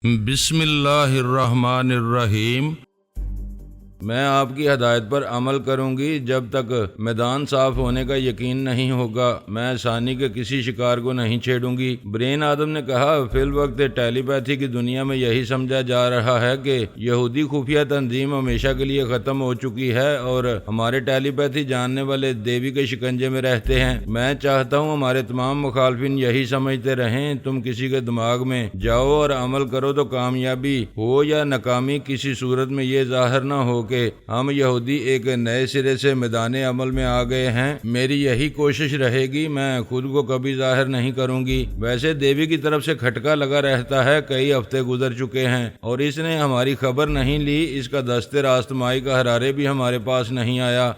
بسم اللہ الرحمن الرحیم۔ میں آپ کی ہدایت پر عمل کروں گی جب تک میدان صاف ہونے کا یقین نہیں ہوگا۔ میں آسانی کے کسی شکار کو نہیں چھیڑوں گی۔ برین آدم نے کہا، فی الوقت ٹیلی پیتھی کی دنیا میں یہی سمجھا جا رہا ہے کہ یہودی خفیہ تنظیم ہمیشہ کے لیے ختم ہو چکی ہے اور ہمارے ٹیلی پیتھی جاننے والے دیوی کے شکنجے میں رہتے ہیں۔ میں چاہتا ہوں ہمارے تمام مخالفین یہی سمجھتے رہیں۔ تم کسی کے دماغ میں جاؤ اور عمل کرو تو کامیابی ہو یا ناکامی کسی صورت میں یہ ظاہر نہ ہو کہ ہم یہودی ایک نئے سرے سے میدان عمل میں آ گئے ہیں۔ میری یہی کوشش رہے گی، میں خود کو کبھی ظاہر نہیں کروں گی۔ ویسے دیوی کی طرف سے کھٹکا لگا رہتا ہے، کئی ہفتے گزر چکے ہیں اور اس نے ہماری خبر نہیں لی۔ اس کا دست راستمائی کا ہرارے بھی ہمارے پاس نہیں آیا۔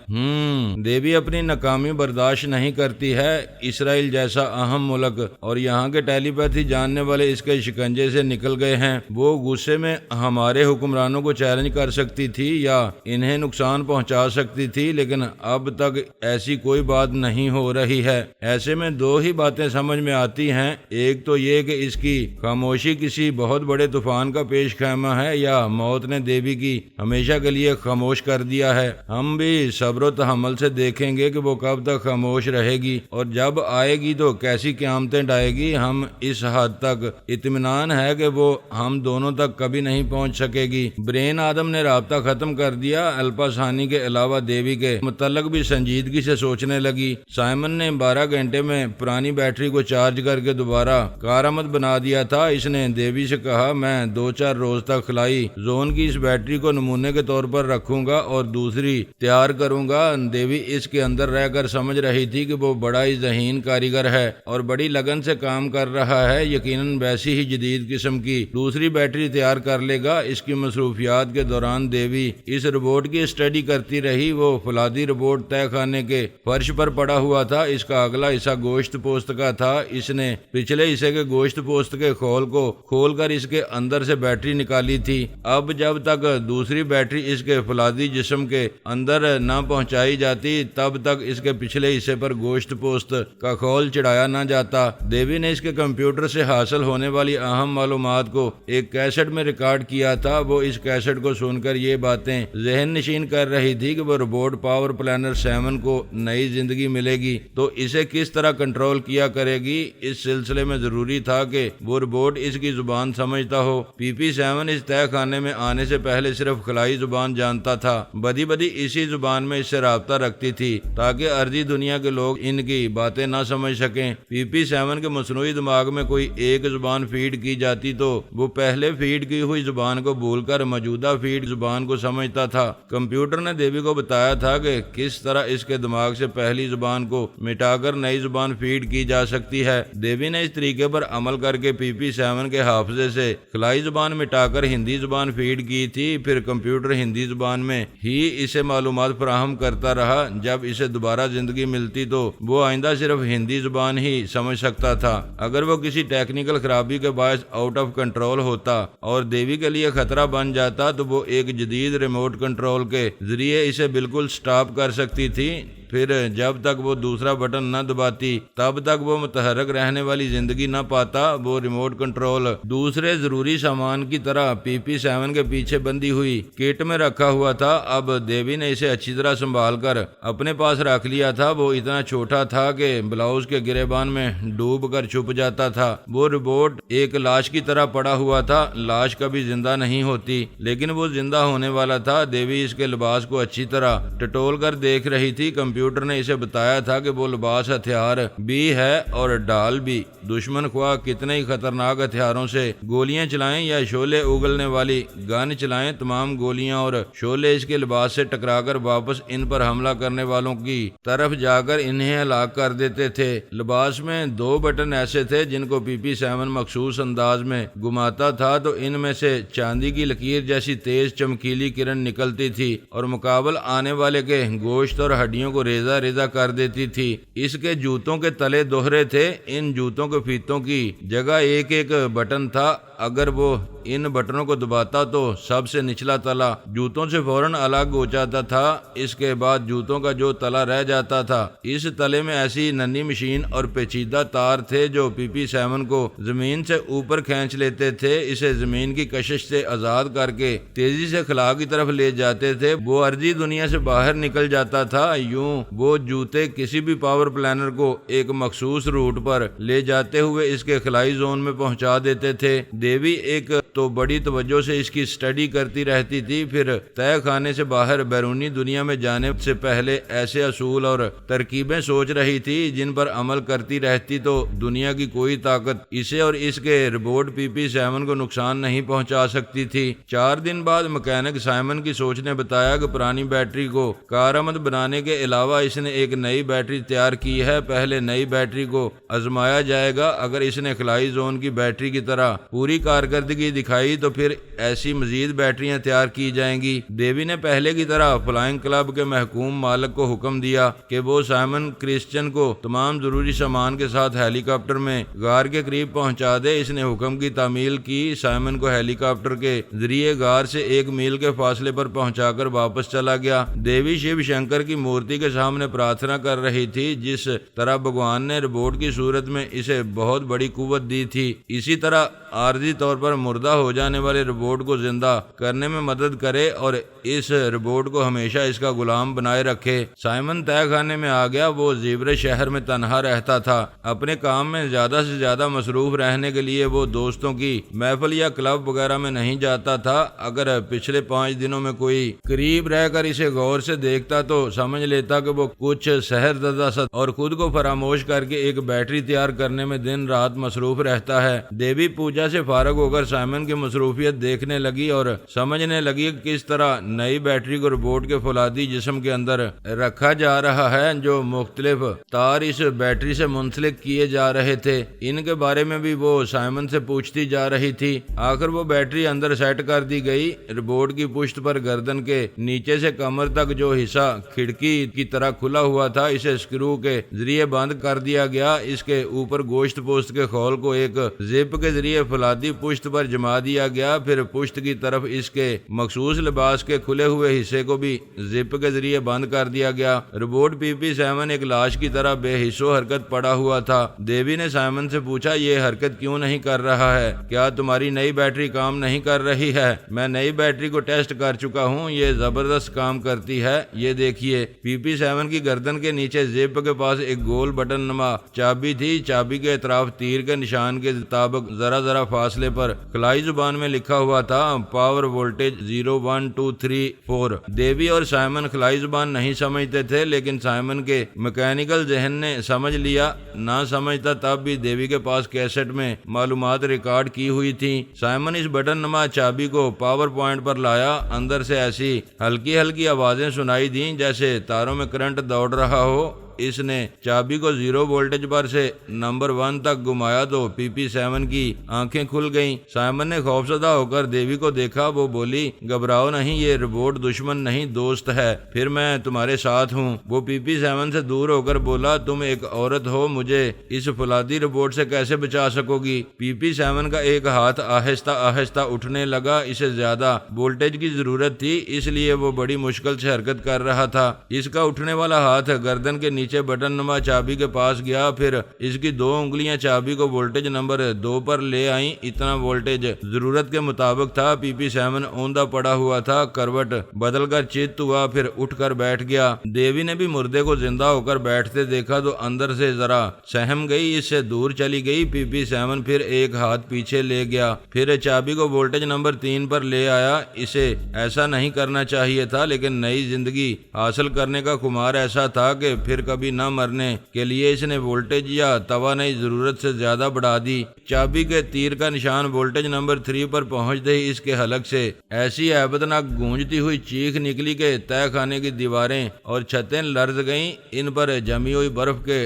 دیوی اپنی ناکامی برداشت نہیں کرتی ہے۔ اسرائیل جیسا اہم ملک اور یہاں کے ٹیلی پیتھی جاننے والے اس کے شکنجے سے نکل گئے ہیں۔ وہ غصے میں ہمارے حکمرانوں کو چیلنج کر سکتی تھی یا انہیں نقصان پہنچا سکتی تھی، لیکن اب تک ایسی کوئی بات نہیں ہو رہی ہے۔ ایسے میں دو ہی باتیں سمجھ میں آتی ہیں، ایک تو یہ کہ اس کی خاموشی کسی بہت بڑے طوفان کا پیش خیمہ ہے یا موت نے دیوی کی ہمیشہ کے لیے خاموش کر دیا ہے۔ ہم بھی صبر و تحمل سے دیکھیں گے کہ وہ کب تک خاموش رہے گی اور جب آئے گی تو کیسی قیامتیں ڈھائے گی۔ ہم اس حد تک اطمینان ہے کہ وہ ہم دونوں تک کبھی نہیں پہنچ سکے گی۔ برین آدم نے رابطہ ختم کر دیا۔ الپا ثانی کے علاوہ دیوی کے متعلق بھی سنجیدگی سے سوچنے لگی۔ سائمن نے 12 گھنٹے میں پرانی بیٹری کو چارج کر کے دوبارہ کارآمد بنا دیا تھا۔ اس نے دیوی سے کہا، میں 2-4 روز تک خلائی زون کی اس بیٹری کو نمونے کے طور پر رکھوں گا اور دوسری تیار کروں گا۔ دیوی اس کے اندر رہ کر سمجھ رہی تھی کہ وہ بڑا ہی ذہین کاریگر ہے اور بڑی لگن سے کام کر رہا ہے، یقیناً ویسی ہی جدید قسم کی دوسری بیٹری تیار کر لے گا۔ اس کی مصروفیات کے دوران دیوی اس روبوٹ کی اسٹڈی کرتی رہی۔ وہ فولادی روبوٹ تہہ خانے کے فرش پر پڑا ہوا تھا۔ اس کا اگلا حصہ گوشت پوست کا تھا۔ اس نے پچھلے حصے کے گوشت پوست کے خول کو کھول کر اس کے اندر سے بیٹری نکالی تھی۔ اب جب تک دوسری بیٹری اس کے فولادی جسم کے اندر نہ پہنچائی جاتی تب تک اس کے پچھلے حصے پر گوشت پوست کا خول چڑھایا نہ جاتا۔ دیوی نے اس کے کمپیوٹر سے حاصل ہونے والی اہم معلومات کو ایک کیسٹ میں ریکارڈ کیا تھا۔ وہ اس کیسٹ کو سن کر یہ باتیں ذہن نشین کر رہی تھی کہ وہ روبوٹ پاور پلانر 7 کو نئی زندگی ملے گی تو اسے کس طرح کنٹرول کیا کرے گی۔ اس سلسلے میں ضروری تھا کہ وہ روبوٹ اس کی زبان سمجھتا ہو۔ PP-7 اس تہہ خانے میں آنے سے پہلے صرف خلائی زبان جانتا تھا۔ بدی اسی زبان میں اس سے رابطہ رکھتی تھی تاکہ ارضی دنیا کے لوگ ان کی باتیں نہ سمجھ سکیں۔ PP-7 کے مصنوعی دماغ میں کوئی ایک زبان فیڈ کی جاتی تو وہ پہلے فیڈ کی ہوئی زبان کو بھول کر موجودہ فیڈ زبان کو سمجھتا تھا۔ کمپیوٹر نے دیوی کو بتایا تھا کہ کس طرح اس کے دماغ سے پہلی زبان کو مٹا کر نئی زبان فیڈ کی جا سکتی ہے۔ دیوی نے اس طریقے پر عمل کر کے PP-7 کے حافظے سے خلائی زبان مٹا کر ہندی زبان فیڈ کی تھی۔ پھر کمپیوٹر ہندی زبان میں ہی اسے معلومات فراہم کرتا رہا۔ جب اسے دوبارہ زندگی ملتی تو وہ آئندہ صرف ہندی زبان ہی سمجھ سکتا تھا۔ اگر وہ کسی ٹیکنیکل خرابی کے باعث آؤٹ آف کنٹرول ہوتا اور دیوی کے لیے خطرہ بن جاتا تو وہ ایک جدید ریموٹ کنٹرول کے ذریعے اسے بالکل سٹاپ کر سکتی تھی۔ پھر جب تک وہ دوسرا بٹن نہ دباتی تب تک وہ متحرک رہنے والی زندگی نہ پاتا۔ وہ ریموٹ کنٹرول دوسرے ضروری سامان کی طرح PP-7 کے پیچھے بندی ہوئی کٹ میں رکھا ہوا تھا۔ اب دیوی نے اسے اچھی طرح سنبھال کر اپنے پاس رکھ لیا تھا۔ وہ اتنا چھوٹا تھا کہ بلاؤز کے گریبان میں ڈوب کر چھپ جاتا تھا۔ وہ روبوٹ ایک لاش کی طرح پڑا ہوا تھا۔ لاش کبھی زندہ نہیں ہوتی لیکن وہ زندہ ہونے والا تھا۔ دیوی اس کے لباس کو اچھی طرح ٹٹول کر دیکھ رہی تھی۔ کمپیوٹر نے اسے بتایا تھا کہ وہ لباس ہتھیار بھی ہے اور ڈال بھی۔ دشمن خواہ کتنے ہی خطرناک ہتھیاروں سے گولیاں چلائیں یا شعلے اگلنے والی گن چلائیں، تمام گولیاں اور شعلے اس کے لباس سے ٹکرا کر واپس ان پر حملہ کرنے والوں کی طرف جا کر انہیں ہلاک کر دیتے تھے۔ لباس میں 2 بٹن ایسے تھے جن کو PP-7 مخصوص انداز میں گھماتا تھا تو ان میں سے چاندی کی لکیر جیسی تیز چمکیلی کرن نکلتی تھی اور مقابل آنے والے کے گوشت اور ہڈیوں کو ریزہ ریزہ کر دیتی تھی۔ اس کے جوتوں کے تلے دوہرے تھے، ان جوتوں کے فیتوں کی جگہ ایک ایک بٹن تھا، اگر وہ ان بٹنوں کو دباتا تو سب سے نچلا تلا جوتوں سے فوراً الگ ہو جاتا تھا۔ اس کے بعد جوتوں کا جو تلا رہ جاتا تھا، اس تلے میں ایسی ننھی مشین اور پیچیدہ تار تھے جو پی پی 7 کو زمین سے اوپر کھینچ لیتے تھے، اسے زمین کی کشش سے آزاد کر کے تیزی سے خلا کی طرف لے جاتے تھے۔ وہ عرضی دنیا سے باہر نکل جاتا تھا۔ یوں وہ جوتے کسی بھی پاور پلانر کو ایک مخصوص روٹ پر لے جاتے ہوئے اس کے خلائی زون میں پہنچا دیتے تھے۔ دیوی ایک تو بڑی توجہ سے اس کی سٹڈی کرتی رہتی تھی، پھر طے خانے سے باہر بیرونی دنیا میں جانے سے پہلے ایسے اصول اور ترکیبیں سوچ رہی تھی جن پر عمل کرتی رہتی تو دنیا کی کوئی طاقت اسے اور اس کے روبوٹ پی پی 7 کو نقصان نہیں پہنچا سکتی تھی۔ 4 دن بعد مکینک سائمن کی سوچ نے بتایا کہ پرانی بیٹری کو کارآمد بنانے کے علاوہ اس نے ایک نئی بیٹری تیار کی ہے۔ پہلے نئی بیٹری کو آزمایا جائے گا، اگر اس نے خلائی زون کی بیٹری کی طرح پوری کارکردگی دکھائی تو پھر ایسی مزید بیٹریاں تیار کی جائیں گی۔ دیوی نے پہلے کی طرح فلائنگ کلب کے محکوم مالک کو حکم دیا کہ وہ سائمن کرسچن کو تمام ضروری سامان کے ساتھ ہیلی کاپٹر میں غار کے قریب پہنچا دے۔ اس نے حکم کی تعمیل کی۔ سائمن کو ہیلی کاپٹر کے ذریعے غار سے 1 میل کے فاصلے پر پہنچا کر واپس چلا گیا۔ دیوی شیو شنکر کی مورتی کے سامنے پرارتھنا کر رہی تھی۔ جس طرح بھگوان نے روبوٹ کی صورت میں اسے بہت بڑی قوت دی تھی، اسی طرح عارضی طور پر مردہ ہو جانے والے روبوٹ کو زندہ کرنے میں مدد کرے اور اس روبوٹ کو ہمیشہ اس کا غلام بنائے رکھے۔ سائمن طے خانے میں آ گیا۔ وہ زیبر شہر میں تنہا رہتا تھا۔ اپنے کام میں زیادہ سے زیادہ مصروف رہنے کے لیے وہ دوستوں کی محفل یا کلب وغیرہ میں نہیں جاتا تھا۔ اگر پچھلے 5 دنوں میں کوئی قریب رہ کر اسے غور سے دیکھتا تو سمجھ لیتا کہ وہ کچھ سحر زدہ سا اور خود کو فراموش کر کے ایک بیٹری تیار کرنے میں دن رات مصروف رہتا ہے۔ دیوی پوجا سے فارغ ہو کر سائمن کی مصروفیت دیکھنے لگی اور سمجھنے لگی کہ کس طرح نئی بیٹری کو روبوٹ کے فولادی جسم کے اندر رکھا جا رہا ہے، جو مختلف تار اس بیٹری سے منسلک کیے جا رہے تھے۔ ان کے بارے میں بھی وہ سائمن سے پوچھتی جا رہی تھی۔ آخر وہ بیٹری اندر سیٹ کر دی گئی۔ روبوٹ کی پشت پر گردن کے نیچے سے کمر تک جو حصہ کھڑکی کی طرح کھلا ہوا تھا، اسے سکرو کے ذریعے بند کر دیا گیا۔ اس کے اوپر گوشت پوست کے خول کو ایک زپ کے ذریعے فولادی پشت پر جما دیا گیا، پھر پشت کی طرف اس کے مخصوص لباس کے کھلے ہوئے حصے کو بھی زپ کے ذریعے بند کر دیا گیا۔ روبوٹ پی پی 7 ایک لاش کی طرح بے حس و حرکت پڑا ہوا تھا۔ دیوی نے سائمن سے پوچھا، یہ حرکت کیوں نہیں کر رہا ہے؟ کیا تمہاری نئی بیٹری کام نہیں کر رہی ہے؟ میں نئی بیٹری کو ٹیسٹ کر چکا ہوں، یہ زبردست کام کرتی ہے، یہ دیکھیے۔ پی پی 7 کی گردن کے نیچے زپ کے پاس ایک گول بٹن نما چابی تھی۔ چابی کے اطراف تیر کے نشان کے مطابق ذرا ذرا فاصلے پر خلائی زبان میں لکھا ہوا تھا، پاور وولٹیج 0 1 2 3 4۔ دیوی اور سائمن خلائی زبان نہیں سمجھتے تھے، لیکن سائمن کے میکینیکل ذہن نے سمجھ لیا۔ نہ سمجھتا تب بھی دیوی کے پاس کیسٹ میں معلومات ریکارڈ کی ہوئی تھی۔ سائمن اس بٹن نما چابی کو پاور پوائنٹ پر لایا۔ اندر سے ایسی ہلکی ہلکی آوازیں سنائی دیں جیسے تاروں میں کرنٹ دوڑ رہا ہو۔ اس نے چابی کو 0 وولٹیج پر سے نمبر 1 تک گھمایا تو پی پی 7 کی آنکھیں کھل گئیں۔ سائمن نے خوفزدہ ہو کر دیوی کو دیکھا۔ وہ بولی، گھبراؤ نہیں، یہ روبوٹ دشمن نہیں دوست ہے، پھر میں تمہارے ساتھ ہوں۔ وہ پی پی 7 سے دور ہو کر بولا، تم ایک عورت ہو، مجھے اس فولادی روبوٹ سے کیسے بچا سکو گی؟ پی پی 7 کا ایک ہاتھ آہستہ آہستہ اٹھنے لگا۔ اسے زیادہ وولٹیج کی ضرورت تھی، اس لیے وہ بڑی مشکل سے حرکت کر رہا تھا۔ اس کا اٹھنے والا ہاتھ گردن کے نیچے بٹن نما چابی کے پاس گیا، پھر اس کی 2 انگلیاں چابی کو وولٹیج نمبر 2 پر لے آئیں۔ اتنا وولٹیج ضرورت کے مطابق تھا۔ پی پی 7 اوندا پڑا ہوا تھا، کروٹ بدل کر چت ہوا، پھر اٹھ کر بیٹھ گیا۔ دیوی نے بھی مردے کو زندہ ہو کر بیٹھتے دیکھا تو اندر سے ذرا سہم گئی، اس سے دور چلی گئی۔ پی پی 7 پھر ایک ہاتھ پیچھے لے گیا، پھر چابی کو وولٹیج نمبر 3 پر لے آیا۔ اسے ایسا نہیں کرنا چاہیے تھا، لیکن نئی زندگی حاصل کرنے کا خمار ایسا تھا کہ پھر کبھی نہ مرنے کے لیے اس نے وولٹیج یا توانائی ضرورت سے زیادہ بڑھا دی۔ چابی کے تیر کا نشان وولٹیج نمبر 3 پر پہنچتے ہی اس کے حلق سے ایسی ہیبتناک گونجتی ہوئی چیخ نکلی کہ تہہ خانے کی دیواریں اور چھتیں لرز گئیں۔ ان پر جمی ہوئی برف کے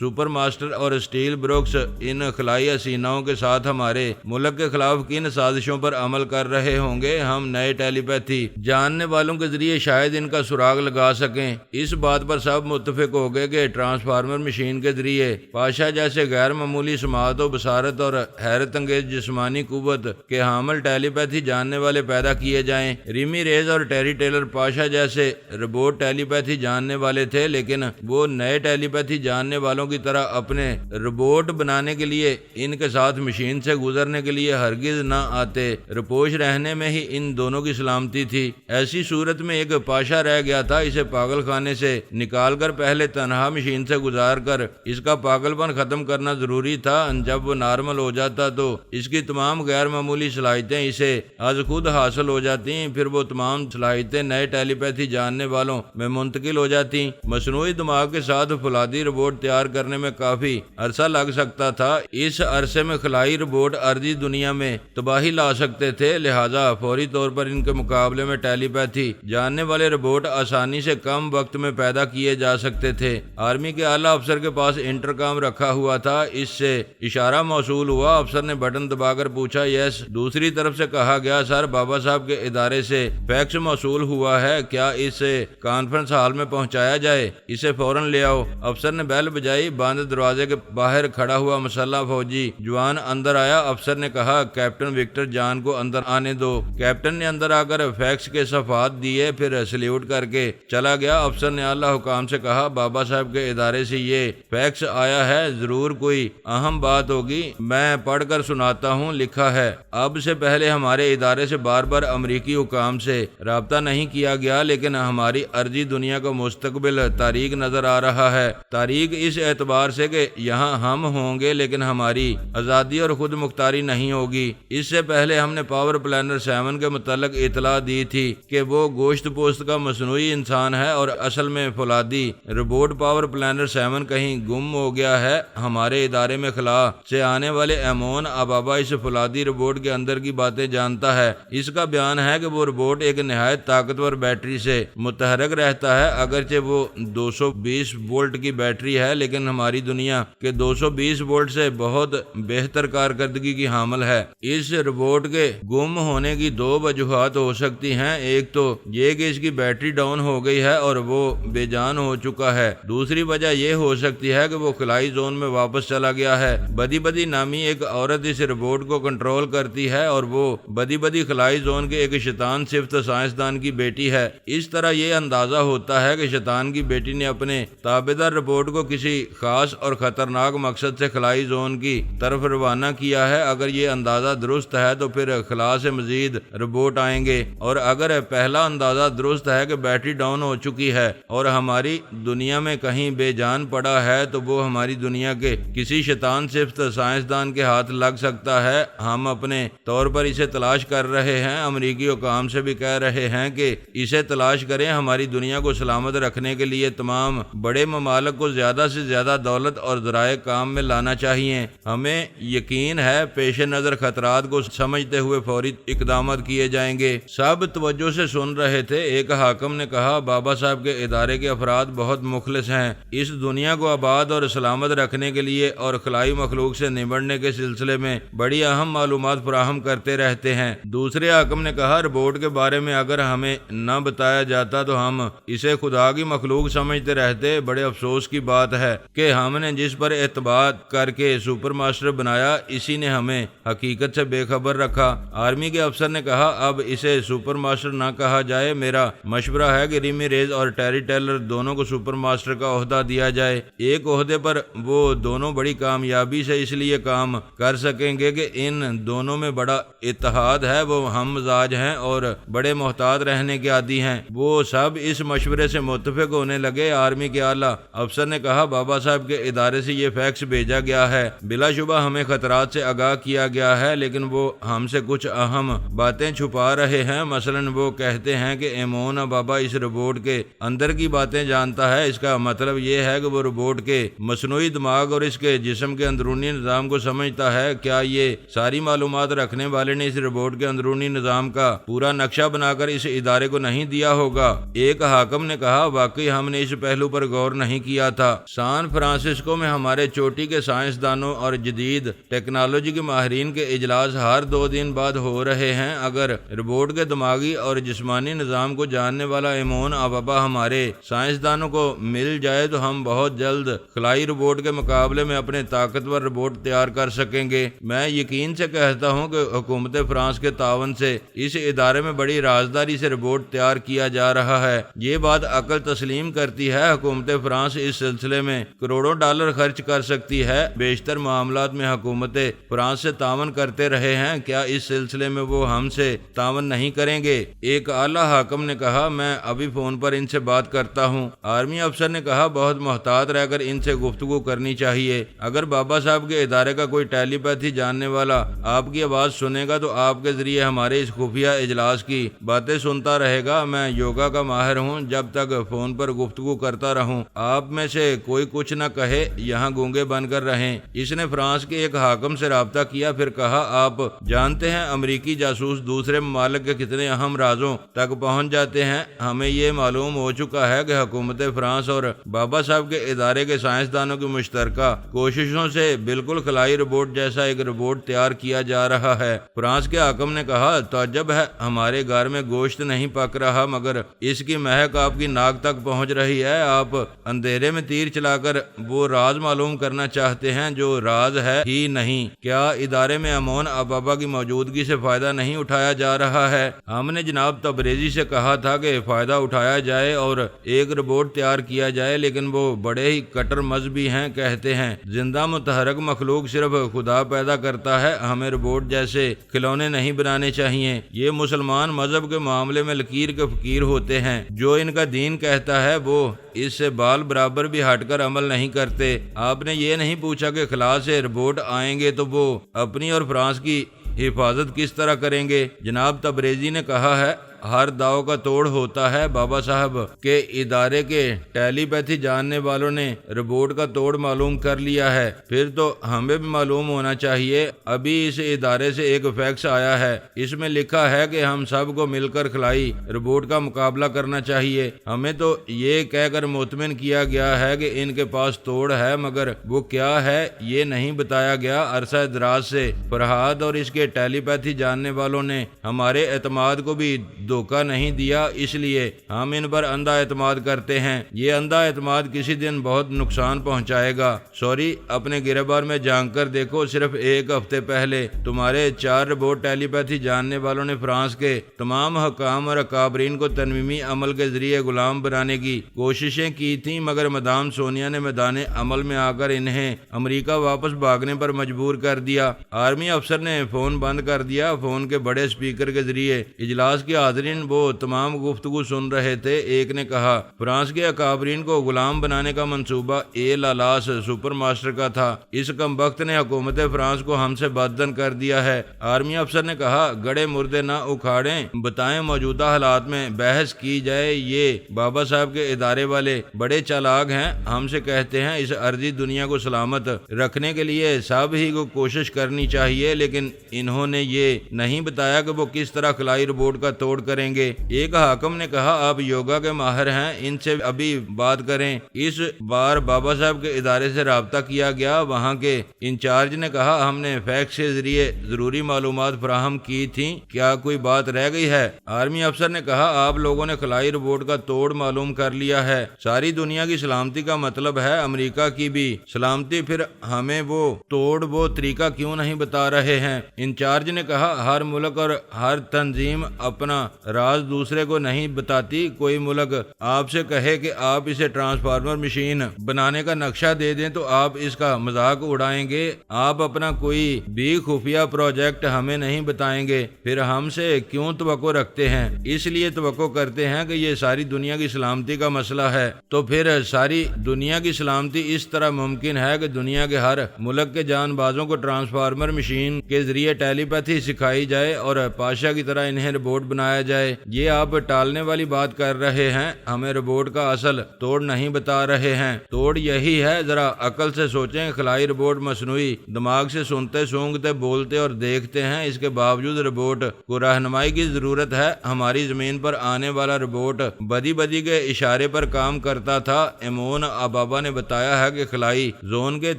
سپر ماسٹر اور اسٹیل بروکس ان خلائی حسیناؤں کے ساتھ ہمارے ملک کے خلاف کن سازشوں پر عمل کر رہے ہوں گے۔ ہم نئے ٹیلی پیتھی جاننے والوں کے ذریعے شاید ان کا سراغ لگا سکیں۔ اس بات پر سب متفق ہو گئے کہ ٹرانسفارمر مشین کے ذریعے پاشا جیسے غیر معمولی سماعت و بصارت اور حیرت انگیز جسمانی قوت کے حامل ٹیلی پیتھی جاننے والے پیدا کیے جائیں۔ ریمی ریز اور ٹیری ٹیلر پاشا جیسے روبوٹ ٹیلی پیتھی جاننے والے تھے، لیکن وہ نئے ٹیلی پیتھی جاننے والوں کی طرح اپنے روبوٹ بنانے کے لیے ان کے ساتھ مشین سے گزرنے کے لیے ہرگز نہ آتے۔ رپوش رہنے میں ہی ان دونوں کی سلامتی تھی۔ ایسی صورت میں ایک پاشا رہ گیا تھا، اسے پاگل خانے سے نکال کر پہلے تنہا مشین سے گزار کر اس کا پاگل پن ختم کرنا ضروری تھا۔ جب وہ نارمل ہو جاتا تو اس کی تمام غیر معمولی صلاحیتیں اسے از خود حاصل ہو جاتی، پھر وہ تمام صلاحیتیں نئے ٹیلی پیتھی جاننے والوں میں منتقل ہو جاتی۔ مصنوعی دماغ کے ساتھ فولادی روبوٹ تیار کرنے میں کافی عرصہ لگ سکتا تھا۔ اس عرصے میں خلائی روبوٹ ارضی دنیا میں تباہی لا سکتے تھے، لہذا فوری طور پر ان کے مقابلے میں ٹیلی پیتھی جاننے والے روبوٹ آسانی سے کم وقت میں پیدا کیے جا سکتے تھے۔ آرمی کے اعلیٰ افسر کے پاس انٹرکام رکھا ہوا تھا، اس سے اشارہ موصول ہوا۔ افسر نے بٹن دبا کر پوچھا، یس۔ دوسری طرف سے کہا گیا، سر بابا صاحب کے ادارے سے فیکس موصول ہوا ہے، کیا اسے کانفرنس ہال میں پہنچایا جائے؟ اسے فوراً لے آؤ۔ افسر نے بیل بجائی۔ بند دروازے کے باہر کھڑا ہوا مسلح فوجی جوان اندر آیا۔ افسر نے کہا، کیپٹن وکٹر جان کو اندر آنے دو۔ کیپٹن نے اندر آ کر فیکس کے صفحات دیے، پھر سلیوٹ کر کے چلا گیا۔ افسر نے اعلیٰ حکام سے کہا، بابا صاحب کے ادارے سے یہ فیکس آیا ہے، ضرور کوئی اہم بات ہوگی، میں پڑھ کر سناتا ہوں۔ لکھا ہے، اب سے پہلے ہمارے ادارے سے بار بار امریکی حکام سے رابطہ نہیں کیا گیا، لیکن ہماری ارضی دنیا کا مستقبل تاریک نظر آ رہا ہے۔ تاریک اس اعتبار سے کہ یہاں ہم ہوں گے لیکن ہماری آزادی اور خود مختاری نہیں ہوگی۔ اس سے پہلے ہم نے پاور پلانر 7 کے متعلق اطلاع دی تھی کہ وہ گوشت پوست کا مصنوعی انسان ہے اور اصل میں فولادی روبوٹ پاور پلانر 7 کہیں گم ہو گیا ہے۔ ہمارے ادارے میں خلا سے آنے والے ایمون ابابا اس فولادی روبوٹ کے اندر کی باتیں جانتا ہے۔ اس کا بیان ہے کہ وہ روبوٹ ایک نہایت طاقتور بیٹری سے متحرک رہتا ہے، اگرچہ وہ 220 وولٹ کی بیٹری ہے، لیکن ہماری دنیا کے 220 وولٹ سے بہت بہتر کارکردگی کی حامل ہے۔ اس روبوٹ کے گم ہونے کی دو وجوہات ہو سکتی ہیں، ایک تو یہ کہ اس کی بیٹری ڈاؤن ہو گئی ہے اور وہ بے جان ہو چکا ہے، دوسری وجہ یہ ہو سکتی ہے کہ وہ خلائی زون میں واپس چلا گیا ہے۔ بدی بدی نامی ایک عورت اس روبوٹ کو کنٹرول کرتی ہے اور وہ بدی بدی خلائی زون کے ایک شیطان صفت سائنسدان کی بیٹی ہے۔ اس طرح یہ اندازہ ہوتا ہے کہ شیطان کی بیٹی نے اپنے تابعدار روبوٹ کو کسی خاص اور خطرناک مقصد سے خلائی زون کی طرف روانہ کیا ہے۔ اگر یہ اندازہ درست ہے تو پھر خلا سے مزید روبوٹ آئیں گے، اور اگر پہلا اندازہ درست ہے کہ بیٹری ڈاؤن ہو چکی ہے اور ہماری دنیا میں کہیں بے جان پڑا ہے تو وہ ہماری دنیا کے کسی شیطان صفت سائنسدان کے ہاتھ لگ سکتا ہے۔ ہم اپنے طور پر اسے تلاش کر رہے ہیں، امریکی حکام سے بھی کہہ رہے ہیں کہ اسے تلاش کریں۔ ہماری دنیا کو سلامت رکھنے کے لیے تمام بڑے ممالک کو زیادہ سے زیادہ دولت اور ذرائع کام میں لانا چاہیے۔ ہمیں یقین ہے پیش نظر خطرات کو سمجھتے ہوئے فوری اقدامات کیے جائیں گے۔ سب توجہ سے سن رہے تھے۔ ایک حاکم نے کہا، بابا صاحب کے ادارے کے افراد بہت مخلص ہیں، اس دنیا کو آباد اور سلامت رکھنے کے لیے اور خلائی مخلوق سے نمٹنے کے سلسلے میں بڑی اہم معلومات فراہم کرتے رہتے ہیں۔ دوسرے حاکم نے کہا، روبوٹ کے بارے میں اگر ہمیں نہ بتایا جاتا تو ہم اسے خدا کی مخلوق سمجھتے رہتے۔ بڑے افسوس کی بات ہے کہ ہم نے جس پر اعتماد کر کے سپر ماسٹر بنایا، اسی نے ہمیں حقیقت سے بے خبر رکھا۔ آرمی کے افسر نے کہا، اب اسے سپر ماسٹر نہ کہا جائے، میرا مشورہ ہے کہ ریمی ریز اور ٹیری ٹیلر دونوں کو سپر ماسٹر کا عہدہ دیا جائے۔ ایک عہدے پر وہ دونوں بڑی کامیابی سے اس لیے کام کر سکیں گے کہ ان دونوں میں بڑا اتحاد ہے، وہ ہم مزاج ہیں اور بڑے محتاط رہنے کے عادی ہیں۔ وہ سب اس مشورے سے متفق ہونے لگے۔ آرمی کے اعلیٰ افسر نے کہا، بابا صاحب کے ادارے سے یہ فیکس بھیجا گیا ہے، بلا شبہ ہمیں خطرات سے آگاہ کیا گیا ہے، لیکن وہ ہم سے کچھ اہم باتیں چھپا رہے ہیں۔ مثلاً وہ کہتے ہیں کہ ایمون بابا اس روبوٹ کے اندر کی باتیں جانتا ہے۔ اس کا مطلب یہ ہے کہ وہ روبوٹ کے مصنوعی دماغ اور اس کے جسم کے اندرونی نظام کو سمجھتا ہے۔ کیا یہ ساری معلومات رکھنے والے نے اس روبوٹ کے اندرونی نظام کا پورا نقشہ بنا کر اس ادارے کو نہیں دیا ہوگا؟ ایک حاکم نے کہا، واقعی ہم نے اس پہلو پر غور نہیں نہیں کیا تھا۔ سان فرانسسکو میں ہمارے چوٹی کے سائنسدانوں اور جدید ٹیکنالوجی کے ماہرین کے اجلاس ہر 2 دن بعد ہو رہے ہیں۔ اگر روبوٹ کے دماغی اور جسمانی نظام کو جاننے والا ایمون ابابا ہمارے سائنسدانوں کو مل جائے تو ہم بہت جلد خلائی روبوٹ کے مقابلے میں اپنے طاقتور روبوٹ تیار کر سکیں گے۔ میں یقین سے کہتا ہوں کہ حکومت فرانس کے تعاون سے اس ادارے میں بڑی رازداری سے روبوٹ تیار کیا جا رہا ہے۔ یہ بات عقل تسلیم کرتی ہے۔ حکومت فرانس اس سلسلے میں کروڑوں ڈالر خرچ کر سکتی ہے۔ بیشتر معاملات میں حکومت فرانس سے تعاون کرتے رہے ہیں، کیا اس سلسلے میں وہ ہم سے تعاون نہیں کریں گے؟ ایک اعلیٰ حاکم نے کہا، میں ابھی فون پر ان سے بات کرتا ہوں۔ آرمی افسر نے کہا، بہت محتاط رہ کر ان سے گفتگو کرنی چاہیے۔ اگر بابا صاحب کے ادارے کا کوئی ٹیلی پیتھی جاننے والا آپ کی آواز سنے گا تو آپ کے ذریعے ہمارے اس خفیہ اجلاس کی باتیں سنتا رہے گا۔ میں یوگا کا ماہر ہوں، جب تک فون پر گفتگو کرتا رہوں آپ میں سے کوئی کچھ نہ کہے، یہاں گونگے بن کر رہیں۔ اس نے فرانس کے ایک حاکم سے رابطہ کیا، پھر کہا، آپ جانتے ہیں امریکی جاسوس دوسرے ممالک کے کتنے اہم رازوں تک پہنچ جاتے ہیں؟ ہمیں یہ معلوم ہو چکا ہے کہ حکومت فرانس اور بابا صاحب کے ادارے کے سائنسدانوں کی مشترکہ کوششوں سے بالکل خلائی روبوٹ جیسا ایک روبوٹ تیار کیا جا رہا ہے۔ فرانس کے حاکم نے کہا، تعجب ہے، ہمارے گھر میں گوشت نہیں پک رہا مگر اس کی مہک آپ کی ناک تک پہنچ رہی ہے۔ آپ اندھیرے میں تیر چلا کر وہ راز معلوم کرنا چاہتے ہیں جو راز ہے ہی نہیں۔ کیا ادارے میں امون ابابا کی موجودگی سے فائدہ نہیں اٹھایا جا رہا ہے؟ ہم نے جناب تبریزی سے کہا تھا کہ فائدہ اٹھایا جائے اور ایک روبوٹ تیار کیا جائے، لیکن وہ بڑے ہی کٹر مذہبی ہیں، کہتے ہیں زندہ متحرک مخلوق صرف خدا پیدا کرتا ہے، ہمیں روبوٹ جیسے کھلونے نہیں بنانے چاہیے۔ یہ مسلمان مذہب کے معاملے میں لکیر کے فقیر ہوتے ہیں، جو ان کا دین کہتا ہے وہ اس سے بال برابر بھی ہٹ کر عمل نہیں کرتے۔ آپ نے یہ نہیں پوچھا کہ خلا سے روبوٹ آئیں گے تو وہ اپنی اور فرانس کی حفاظت کس طرح کریں گے؟ جناب تبریزی نے کہا ہے، ہر داؤ کا توڑ ہوتا ہے۔ بابا صاحب کے ادارے کے ٹیلی پیتھی جاننے والوں نے روبوٹ کا توڑ معلوم کر لیا ہے، پھر تو ہمیں بھی معلوم ہونا چاہیے۔ ابھی اس ادارے سے ایک فیکس آیا ہے، اس میں لکھا ہے کہ ہم سب کو مل کر خلائی روبوٹ کا مقابلہ کرنا چاہیے۔ ہمیں تو یہ کہہ کر مطمئن کیا گیا ہے کہ ان کے پاس توڑ ہے، مگر وہ کیا ہے یہ نہیں بتایا گیا۔ عرصہ دراز سے فرہاد اور اس کے ٹیلی پیتھی جاننے والوں نے ہمارے اعتماد کو بھی دھوکہ نہیں دیا، اس لیے ہم ان پر اندھا اعتماد کرتے ہیں۔ یہ اندھا اعتماد کسی دن بہت نقصان پہنچائے گا۔ سوری، اپنے گریبان میں جھانک کر دیکھو، صرف ایک ہفتے پہلے تمہارے 4 روبوٹ ٹیلی پیتھی جاننے والوں نے فرانس کے تمام حکام اور اکابرین کو تنظیمی عمل کے ذریعے غلام بنانے کی کوششیں کی تھیں، مگر مدام سونیا نے میدان عمل میں آ کر انہیں امریکہ واپس بھاگنے پر مجبور کر دیا۔ آرمی افسر نے فون بند کر دیا۔ فون کے بڑے اسپیکر کے ذریعے اجلاس کے حاضرین وہ تمام گفتگو سن رہے تھے۔ ایک نے کہا، فرانس کے اکابرین کو غلام بنانے کا منصوبہ اے لالاس سپر ماسٹر کا تھا، اس کمبخت نے حکومت فرانس کو ہم سے بددن کر دیا ہے۔ آرمی افسر نے کہا، گڑے مردے نہ اکھاڑیں، بتائیں موجودہ حالات میں بحث کی جائے۔ یہ بابا صاحب کے ادارے والے بڑے چالاک ہیں، ہم سے کہتے ہیں اس ارضی دنیا کو سلامت رکھنے کے لیے سب ہی کو کوشش کرنی چاہیے، لیکن انہوں نے یہ نہیں بتایا کہ وہ کس طرح خلائی روبوٹ کا توڑ کریں گے۔ ایک حاکم نے کہا، آپ یوگا کے ماہر ہیں، ان سے ابھی بات کریں۔ اس بار بابا صاحب کے ادارے سے رابطہ کیا گیا، وہاں کے انچارج نے کہا، ہم نے فیکس کے ذریعے ضروری معلومات فراہم کی تھیں، کیا کوئی بات رہ گئی ہے؟ آرمی افسر نے کہا، آپ لوگوں نے خلائی روبوٹ کا توڑ معلوم کر لیا ہے۔ ساری دنیا کی سلامتی کا مطلب ہے امریکہ کی بھی سلامتی، پھر ہمیں وہ توڑ وہ طریقہ کیوں نہیں بتا رہے ہیں؟ انچارج نے کہا، ہر ملک اور ہر تنظیم اپنا راز دوسرے کو نہیں بتاتی۔ کوئی ملک آپ سے کہے کہ آپ اسے ٹرانسفارمر مشین بنانے کا نقشہ دے دیں تو آپ اس کا مذاق اڑائیں گے۔ آپ اپنا کوئی بھی خفیہ پروجیکٹ ہمیں نہیں بتائیں گے، پھر ہم سے کیوں توقع رکھتے ہیں؟ اس لیے توقع کرتے ہیں کہ یہ ساری دنیا کی سلامتی کا مسئلہ ہے۔ تو پھر ساری دنیا کی سلامتی اس طرح ممکن ہے کہ دنیا کے ہر ملک کے جان بازوں کو ٹرانسفارمر مشین کے ذریعے ٹیلی پیتھی سکھائی جائے اور پاشا کی طرح انہیں روبوٹ بنایا جائے۔ یہ آپ ٹالنے والی بات کر رہے ہیں، ہمیں روبوٹ کا اصل توڑ نہیں بتا رہے ہیں۔ توڑ یہی ہے، ذرا عقل سے سوچیں، خلائی روبوٹ مصنوعی دماغ سے سنتے، سونگتے، بولتے اور دیکھتے ہیں، اس کے باوجود روبوٹ کو رہنمائی کی ضرورت ہے۔ ہماری زمین پر آنے والا روبوٹ بدی بدی کے اشارے پر کام کرتا تھا۔ ایمون ابابا نے بتایا ہے کہ خلائی زون کے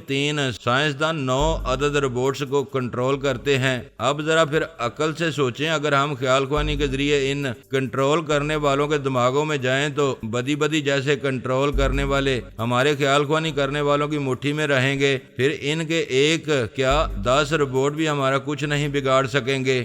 3 سائنسدان 9 عدد روبوٹس کو کنٹرول کرتے ہیں۔ اب ذرا پھر عقل سے سوچیں، اگر ہم خیال خوانی کے ذریعے ان کنٹرول کرنے والوں کے دماغوں میں جائیں تو بدی بدی جیسے کنٹرول کرنے والے ہمارے خیال خوانی کرنے والوں کی مٹھی میں رہیں گے، پھر ان کے ایک کیا 10 روبوٹ بھی ہمارا کچھ نہیں بگاڑ سکیں گے۔